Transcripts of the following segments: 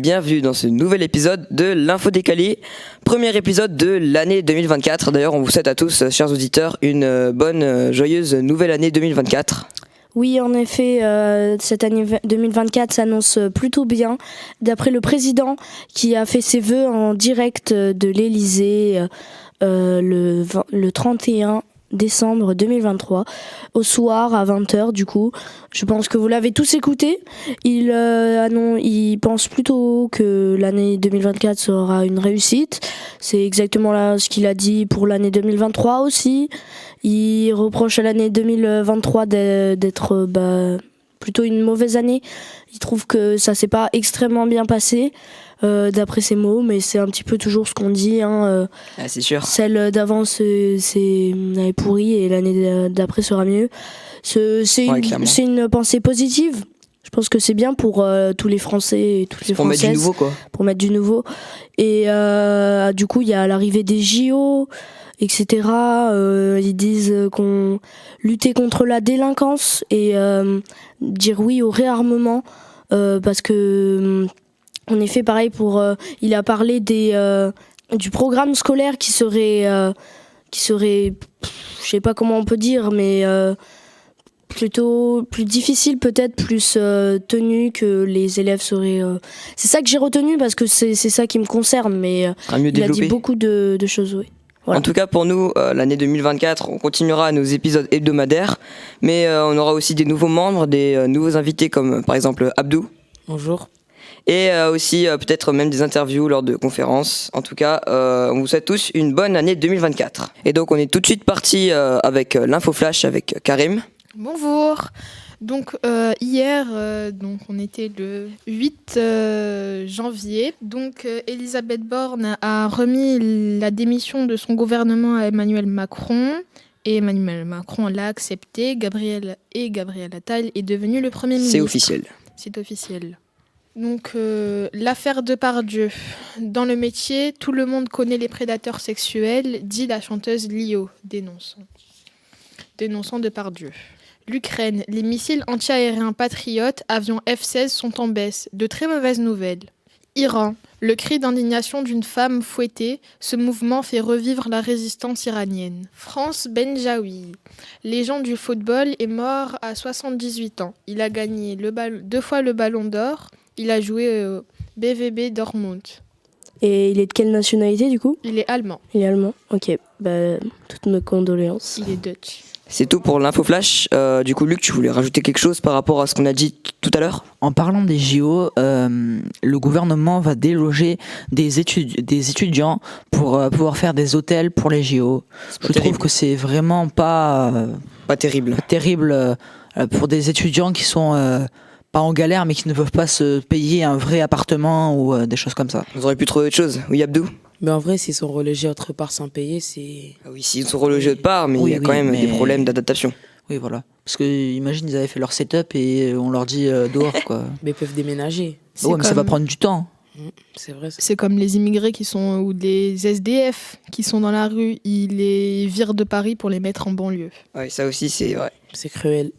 bienvenue dans ce nouvel épisode de l'Info Décalée, premier épisode de l'année 2024. D'ailleurs, on vous souhaite à tous, chers auditeurs, une bonne, joyeuse nouvelle année 2024. Oui, en effet, cette année 2024 s'annonce plutôt bien. D'après le président qui a fait ses vœux en direct de l'Elysée le 31 décembre 2023, au soir à 20h du coup. Je pense que vous l'avez tous écouté. Il pense plutôt que l'année 2024 sera une réussite. C'est exactement là ce qu'il a dit pour l'année 2023 aussi. Il reproche à l'année 2023 d'être plutôt une mauvaise année. Il trouve que ça s'est pas extrêmement bien passé, d'après ses mots, mais c'est un petit peu toujours ce qu'on dit. C'est sûr. Celle d'avant c'est pourri et l'année d'après sera mieux. C'est une pensée positive. Je pense que c'est bien pour tous les Français et toutes les Françaises. Pour mettre du nouveau, quoi. Pour mettre du nouveau. Et du coup, il y a l'arrivée des JO, etc. Ils disent qu'on lutter contre la délinquance et dire oui au réarmement, parce que en effet, pareil il a parlé du programme scolaire qui serait, je sais pas comment on peut dire, mais plutôt plus difficile, peut-être plus tenu, que les élèves seraient. C'est ça que j'ai retenu parce que c'est ça qui me concerne, mais il a dit beaucoup de choses, oui. Voilà. En tout cas, pour nous, l'année 2024, on continuera nos épisodes hebdomadaires, mais on aura aussi des nouveaux membres, des nouveaux invités comme par exemple Abdou. Bonjour. Et aussi peut-être même des interviews lors de conférences. En tout cas, on vous souhaite tous une bonne année 2024. Et donc on est tout de suite parti avec l'info flash avec Karim. Bonjour. Donc hier, on était le 8 janvier. Donc Elisabeth Borne a remis la démission de son gouvernement à Emmanuel Macron. Et Emmanuel Macron l'a accepté. Gabriel Attal est devenu le Premier ministre. C'est officiel. C'est officiel. Donc l'affaire Depardieu. Dans le métier, tout le monde connaît les prédateurs sexuels, dit la chanteuse Lio, dénonçant Depardieu. L'Ukraine, les missiles anti-aériens patriotes, avions F-16 sont en baisse. De très mauvaises nouvelles. Iran, le cri d'indignation d'une femme fouettée, ce mouvement fait revivre la résistance iranienne. France, Benjaoui, légende du football, est mort à 78 ans. Il a gagné 2 fois le Ballon d'Or. Il a joué au BVB Dortmund. Et il est de quelle nationalité du coup ? Il est allemand. Il est allemand, ok. Toutes nos condoléances. Il est Dutch. C'est tout pour l'info flash. Du coup, Luc, tu voulais rajouter quelque chose par rapport à ce qu'on a dit tout à l'heure ? En parlant des JO, le gouvernement va déloger des étudiants pour pouvoir faire des hôtels pour les JO. Je trouve que c'est vraiment pas terrible. Pour des étudiants qui sont pas en galère, mais qui ne peuvent pas se payer un vrai appartement ou des choses comme ça. Vous auriez pu trouver autre chose. Oui, Abdou ? Mais en vrai, s'ils sont relogés autre part sans payer, c'est... Ah oui, s'ils sont relogés autre part, mais il y a quand même des problèmes d'adaptation. Oui, voilà. Parce que imagine, ils avaient fait leur setup et on leur dit dehors, quoi. Mais ils peuvent déménager. Mais ça va prendre du temps. C'est vrai. C'est comme les immigrés ou les SDF qui sont dans la rue. Ils les virent de Paris pour les mettre en banlieue. Oui, ça aussi, c'est vrai. C'est cruel.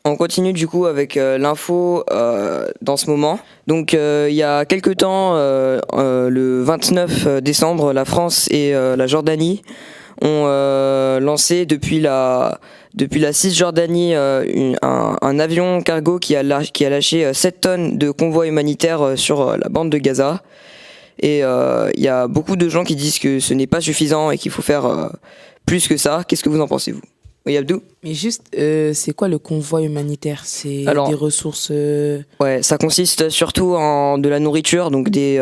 On continue du coup avec l'info dans ce moment. Donc il y a quelques temps, le 29 décembre, la France et la Jordanie ont lancé depuis la Cisjordanie un avion cargo qui a lâché 7 tonnes de convoi humanitaire sur la bande de Gaza. Et il y a beaucoup de gens qui disent que ce n'est pas suffisant et qu'il faut faire plus que ça. Qu'est-ce que vous en pensez, vous ? Oui, Abdou ? Mais juste, c'est quoi le convoi humanitaire ? C'est des ressources... Ouais, ça consiste surtout en de la nourriture, donc des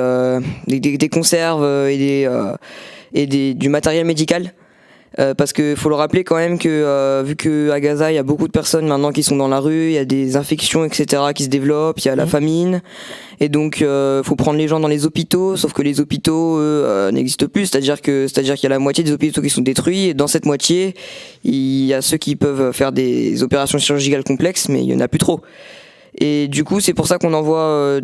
conserves et du matériel médical. Parce que faut le rappeler quand même que vu que à Gaza il y a beaucoup de personnes maintenant qui sont dans la rue, il y a des infections etc qui se développent, il y a la famine et donc faut prendre les gens dans les hôpitaux, sauf que les hôpitaux n'existent plus, c'est-à-dire qu'il y a la moitié des hôpitaux qui sont détruits et dans cette moitié il y a ceux qui peuvent faire des opérations chirurgicales complexes mais il y en a plus trop. Et du coup, c'est pour ça qu'on envoie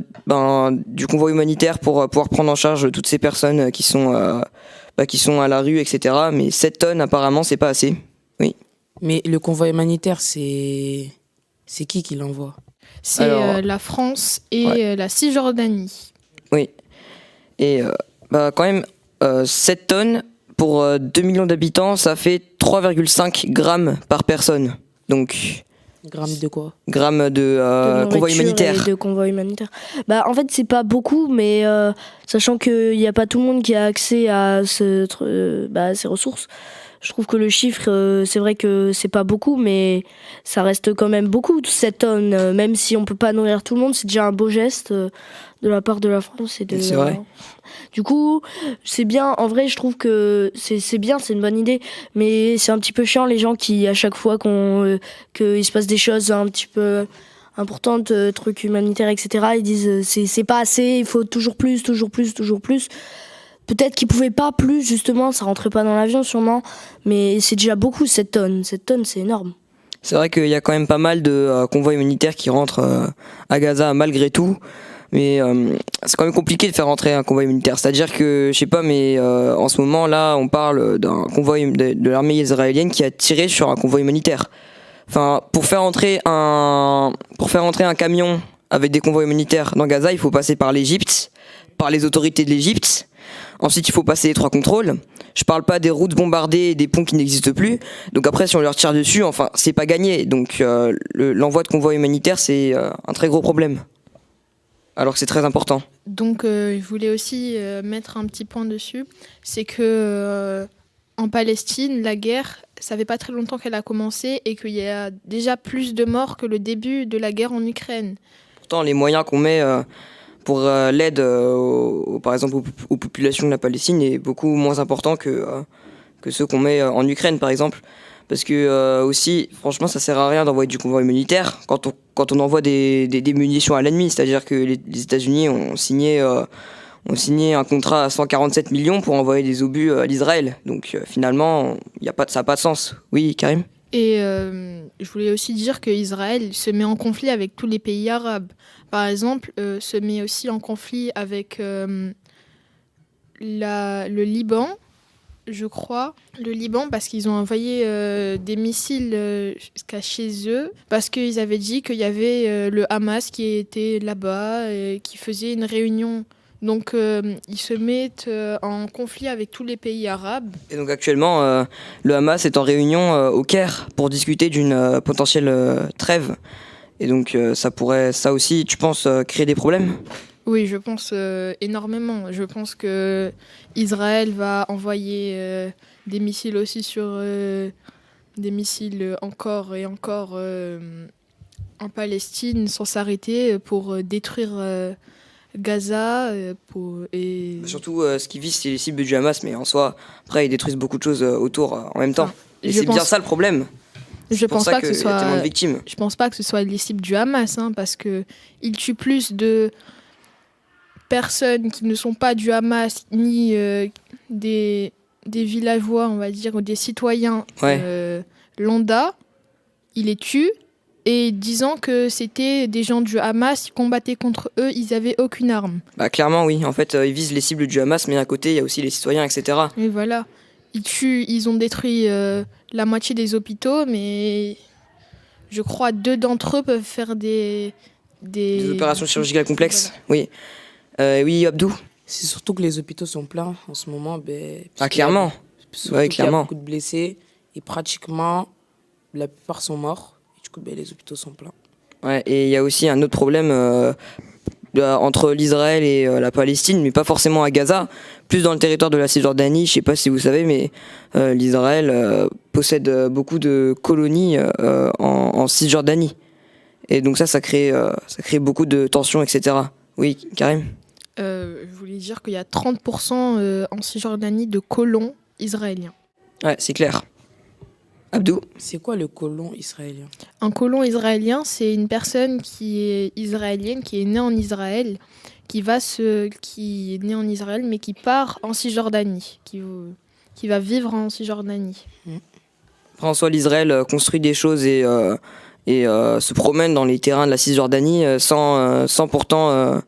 du convoi humanitaire pour pouvoir prendre en charge toutes ces personnes qui sont à la rue, etc. Mais 7 tonnes, apparemment, c'est pas assez. Oui. Mais le convoi humanitaire, c'est qui l'envoie ? C'est la France et la Cisjordanie. Oui. Et quand même, 7 tonnes pour 2 millions d'habitants, ça fait 3,5 grammes par personne. Donc, Gramme de quoi? grammes de convoi nourriture humanitaire. et de convoi humanitaire. En fait, c'est pas beaucoup, mais sachant qu'il n'y a pas tout le monde qui a accès à ces ressources, je trouve que le chiffre, c'est vrai que c'est pas beaucoup, mais ça reste quand même beaucoup, 7 tonnes. Même si on peut pas nourrir tout le monde, c'est déjà un beau geste de la part de la France. C'est vrai. Du coup, c'est bien. En vrai, je trouve que c'est bien, c'est une bonne idée. Mais c'est un petit peu chiant les gens qui, à chaque fois qu'il se passe des choses un petit peu importantes, trucs humanitaires, etc., ils disent c'est pas assez, il faut toujours plus, toujours plus, toujours plus. Peut-être qu'ils pouvaient pas plus, justement, ça rentrait pas dans l'avion sûrement, mais c'est déjà beaucoup, 7 tonnes. 7 tonnes, c'est énorme. C'est vrai qu'il y a quand même pas mal de convois humanitaires qui rentrent à Gaza malgré tout. Mais c'est quand même compliqué de faire rentrer un convoi humanitaire. C'est-à-dire que, je sais pas, mais en ce moment, là, on parle d'un convoi de l'armée israélienne qui a tiré sur un convoi humanitaire. Enfin, pour faire entrer un camion avec des convois humanitaires dans Gaza, il faut passer par l'Égypte, par les autorités de l'Égypte. Ensuite, il faut passer les 3 contrôles. Je parle pas des routes bombardées et des ponts qui n'existent plus. Donc après, si on leur tire dessus, enfin, c'est pas gagné. Donc l'envoi de convois humanitaires, c'est un très gros problème. Alors que c'est très important. Donc, je voulais aussi mettre un petit point dessus. C'est que en Palestine, la guerre, ça fait pas très longtemps qu'elle a commencé et qu'il y a déjà plus de morts que le début de la guerre en Ukraine. Pourtant, les moyens qu'on met pour l'aide, par exemple, aux populations de la Palestine est beaucoup moins important que ceux qu'on met en Ukraine, par exemple. Parce que aussi, franchement, ça sert à rien d'envoyer du convoi humanitaire quand on envoie des munitions à l'ennemi. C'est-à-dire que les États-Unis ont signé un contrat à 147 millions pour envoyer des obus à l'Israël. Donc finalement, ça n'a pas de sens. Oui, Karim ? Et je voulais aussi dire qu'Israël se met en conflit avec tous les pays arabes. Par exemple, se met aussi en conflit avec le Liban, je crois. Le Liban, parce qu'ils ont envoyé des missiles jusqu'à chez eux, parce qu'ils avaient dit qu'il y avait le Hamas qui était là-bas et qui faisait une réunion. Donc ils se mettent en conflit avec tous les pays arabes. Et donc actuellement, le Hamas est en réunion au Caire pour discuter d'une potentielle trêve. Et donc ça aussi, tu penses, créer des problèmes ? Oui, je pense énormément. Je pense que Israël va envoyer des missiles aussi des missiles encore et encore en Palestine sans s'arrêter pour détruire Gaza. Surtout, ce qu'ils visent, c'est les cibles du Hamas, mais en soi, après, ils détruisent beaucoup de choses autour en même temps. Et c'est bien ça le problème. Je pense pas que ce soit. Tellement de victimes. Je pense pas que ce soit les cibles du Hamas, parce que ils tuent plus de personnes qui ne sont pas du Hamas ni des villageois, on va dire, ou des citoyens lambda. Ils les tuent et disant que c'était des gens du Hamas qui combattaient contre eux, ils avaient aucune arme. Clairement, oui. En fait, ils visent les cibles du Hamas, mais à côté, il y a aussi les citoyens, etc. Et voilà. Ils ont détruit la moitié des hôpitaux, mais je crois 2 d'entre eux peuvent faire des opérations chirurgicales complexes. Voilà. Oui. Oui, Abdou. C'est surtout que les hôpitaux sont pleins en ce moment. Clairement. Il y a beaucoup de blessés et pratiquement la plupart sont morts. Et du coup, les hôpitaux sont pleins. Ouais, et il y a aussi un autre problème entre l'Israël et la Palestine, mais pas forcément à Gaza, plus dans le territoire de la Cisjordanie. Je sais pas si vous savez, mais l'Israël possède beaucoup de colonies en Cisjordanie. Et donc ça crée beaucoup de tensions, etc. Oui, Karim ? Je voulais dire qu'il y a 30% en Cisjordanie de colons israéliens. Ouais, c'est clair. Abdou ? C'est quoi le colon israélien ? Un colon israélien, c'est une personne qui est israélienne, qui est née en Israël, qui est née en Israël, mais qui part en Cisjordanie, qui va vivre en Cisjordanie. Après, en soi, l'Israël construit des choses et se promène dans les terrains de la Cisjordanie sans pourtant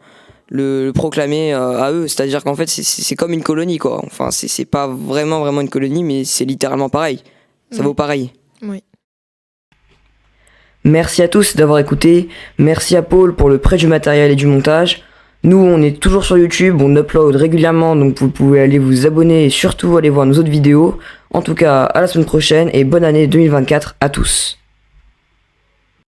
le proclamer à eux. C'est-à-dire qu'en fait, c'est comme une colonie, quoi. Enfin, c'est pas vraiment une colonie, mais c'est littéralement pareil. Ça vaut pareil. Oui. Merci à tous d'avoir écouté. Merci à Paul pour le prêt du matériel et du montage. Nous, on est toujours sur YouTube, on upload régulièrement, donc vous pouvez aller vous abonner et surtout aller voir nos autres vidéos. En tout cas, à la semaine prochaine et bonne année 2024 à tous.